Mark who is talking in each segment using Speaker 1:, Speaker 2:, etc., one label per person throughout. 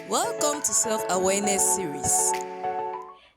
Speaker 1: Welcome to Self Awareness Series.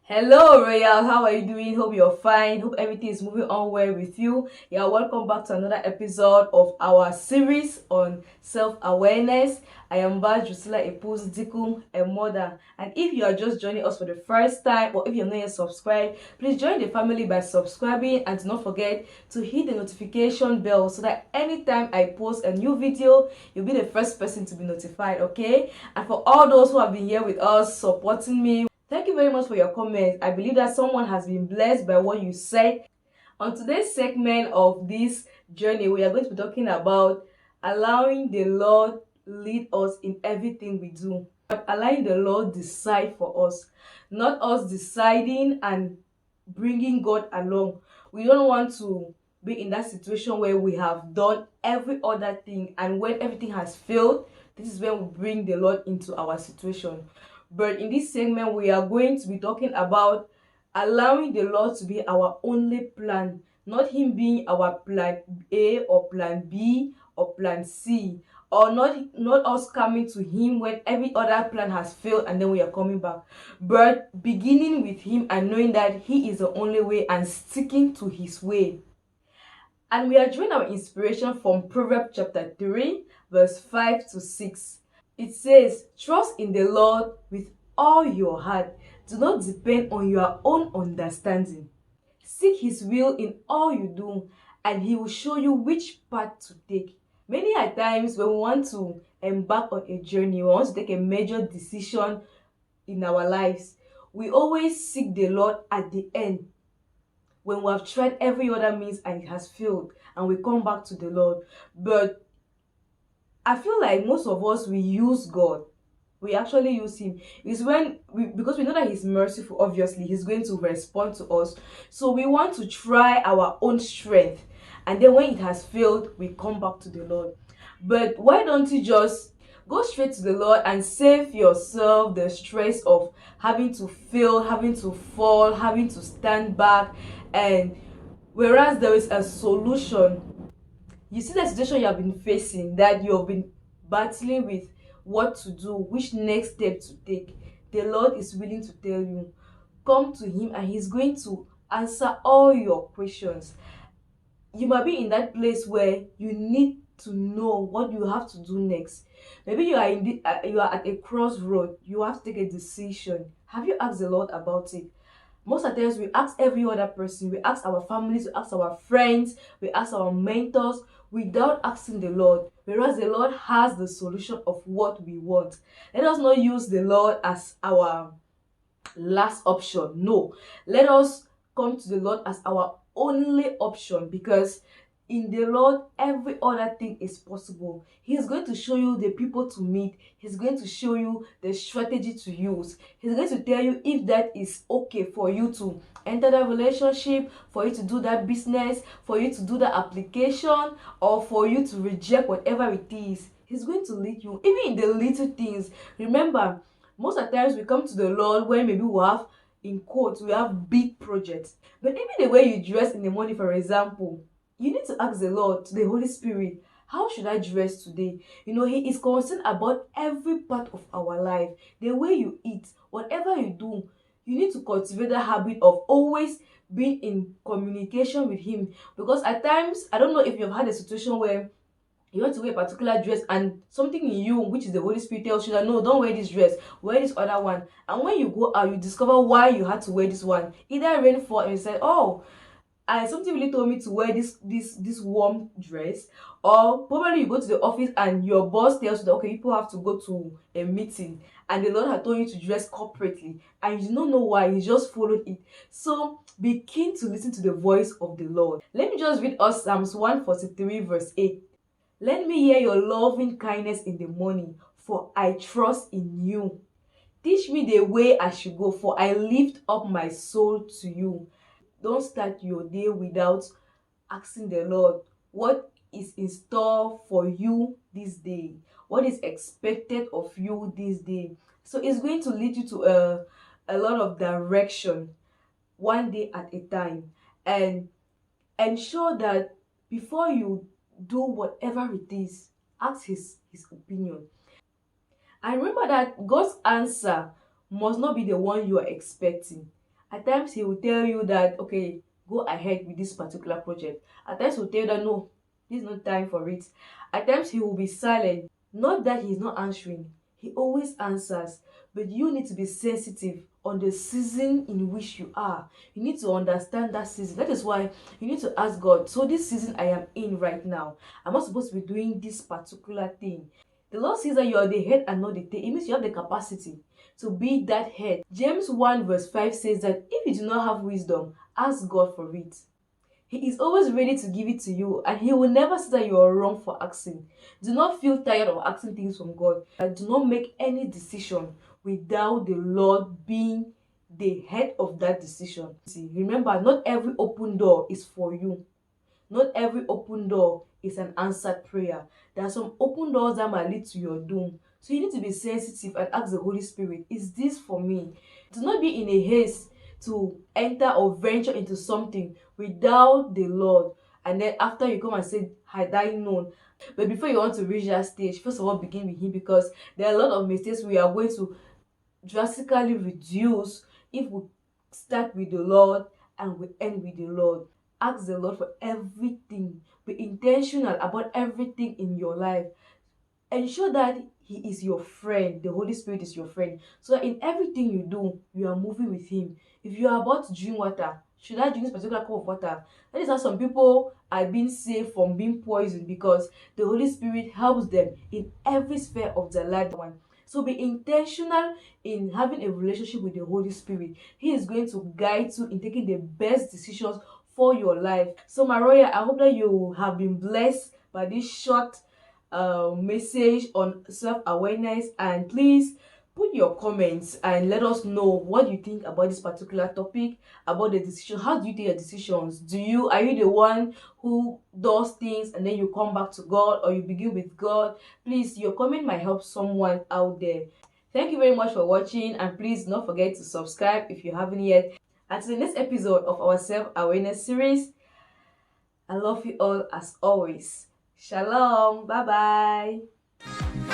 Speaker 2: Hello, Royal. How are you doing? Hope you're fine. Hope everything is moving on well with you. Yeah, welcome back to another episode of our series on self awareness. I am Bad Drusilla Epus Dikum, a mother. And if you are just joining us for the first time, or if you're not yet subscribed, please join the family by subscribing and do not forget to hit the notification bell so that anytime I post a new video, you'll be the first person to be notified, okay? And for all those who have been here with us supporting me, thank you very much for your comments. I believe that someone has been blessed by what you said. On today's segment of this journey, we are going to be talking about allowing the Lord lead us in everything we do. But allowing the Lord decide for us, not us deciding and bringing God along. We don't want to be in that situation where we have done every other thing, and when everything has failed, this is when we bring the Lord into our situation. But in this segment, we are going to be talking about allowing the Lord to be our only plan, not Him being our plan A or plan B or plan C, or not us coming to Him when every other plan has failed and then we are coming back, but beginning with Him and knowing that He is the only way and sticking to His way. And we are drawing our inspiration from Proverbs chapter 3, verse 5 to 6. It says, "Trust in the Lord with all your heart. Do not depend on your own understanding. Seek His will in all you do, and He will show you which path to take." Many a times when we want to embark on a journey, we want to take a major decision in our lives, we always seek the Lord at the end when we have tried every other means and it has failed, and we come back to the Lord. But I feel like most of us, we use God. We actually use Him. It's when because we know that He's merciful, obviously He's going to respond to us. So we want to try our own strength, and then when it has failed, we come back to the Lord. But why don't you just go straight to the Lord and save yourself the stress of having to fail, having to fall, having to stand back? And whereas there is a solution, you see the situation you have been facing, that you have been battling with what to do, which next step to take, the Lord is willing to tell you, come to Him and He's going to answer all your questions. You might be in that place where you need to know what you have to do next. Maybe you are at a crossroad, you have to take a decision. Have you asked the Lord about it? Most of the times we ask every other person, we ask our families, we ask our friends, we ask our mentors, without asking the Lord, whereas the Lord has the solution of what we want. Let us not use the Lord as our last option. No, let us come to the Lord as our only option, because in the Lord every other thing is possible. He's going to show you the people to meet, He's going to show you the strategy to use, He's going to tell you if that is okay for you to enter that relationship, for you to do that business, for you to do that application, or for you to reject whatever it is. He's going to lead you even in the little things. Remember, most of the times we come to the Lord when maybe we have, in quotes, we have big projects. But even the way you dress in the morning, for example, you need to ask the Lord, to the Holy Spirit, how should I dress today? You know, He is concerned about every part of our life. The way you eat, whatever you do, you need to cultivate the habit of always being in communication with Him. Because at times, I don't know if you've had a situation where you want to wear a particular dress and something in you, which is the Holy Spirit, tells you that no, don't wear this dress, wear this other one. And when you go out, you discover why you had to wear this one. Either rain fall and you said, oh, and something really told me to wear this warm dress. Or probably you go to the office and your boss tells you that okay, people have to go to a meeting, and the Lord had told you to dress corporately and you do not know why, you just followed it. So be keen to listen to the voice of the Lord. Let me just read us Psalms 143 verse 8. "Let me hear your loving kindness in the morning, for I trust in you. Teach me the way I should go, for I lift up my soul to you." Don't start your day without asking the Lord what is in store for you this day, what is expected of you this day. So it's going to lead you to a lot of direction, one day at a time. And ensure that before you do whatever it is, ask his opinion. And remember that God's answer must not be the one you are expecting. At times, He will tell you that, okay, go ahead with this particular project. At times, He will tell you that, no, this is not time for it. At times, He will be silent. Not that He is not answering, He always answers. But you need to be sensitive on the season in which you are. You need to understand that season. That is why you need to ask God, so this season I am in right now, am I supposed to be doing this particular thing? The Lord says that you are the head and not the tail. It means you have the capacity to be that head. James 1 verse 5 says that if you do not have wisdom, ask God for it. He is always ready to give it to you, and He will never say that you are wrong for asking. Do not feel tired of asking things from God. Do not make any decision without the Lord being the head of that decision. See, remember, not every open door is for you. Not every open door is an answered prayer. There are some open doors that might lead to your doom. So you need to be sensitive and ask the Holy Spirit, is this for me? Do not be in a haste to enter or venture into something without the Lord. And then after you come and say, had I known. But before you want to reach that stage, first of all, begin with Him, because there are a lot of mistakes we are going to drastically reduce if we start with the Lord and we end with the Lord. Ask the Lord for everything. Be intentional about everything in your life. Ensure that He is your friend. The Holy Spirit is your friend. So that in everything you do, you are moving with Him. If you are about to drink water, should I drink this particular cup of water? That is how some people are being saved from being poisoned, because the Holy Spirit helps them in every sphere of their life. So be intentional in having a relationship with the Holy Spirit. He is going to guide you in taking the best decisions for your life. So my royal, I hope that you have been blessed by this short message on self-awareness, and please put your comments and let us know what you think about this particular topic, about the decision. How do you take your decisions? Are you the one who does things and then you come back to God, or you begin with God? Please, your comment might help someone out there. Thank you very much for watching, and please don't forget to subscribe if you haven't yet. Until the next episode of our self-awareness series, I love you all as always. Shalom. Bye bye.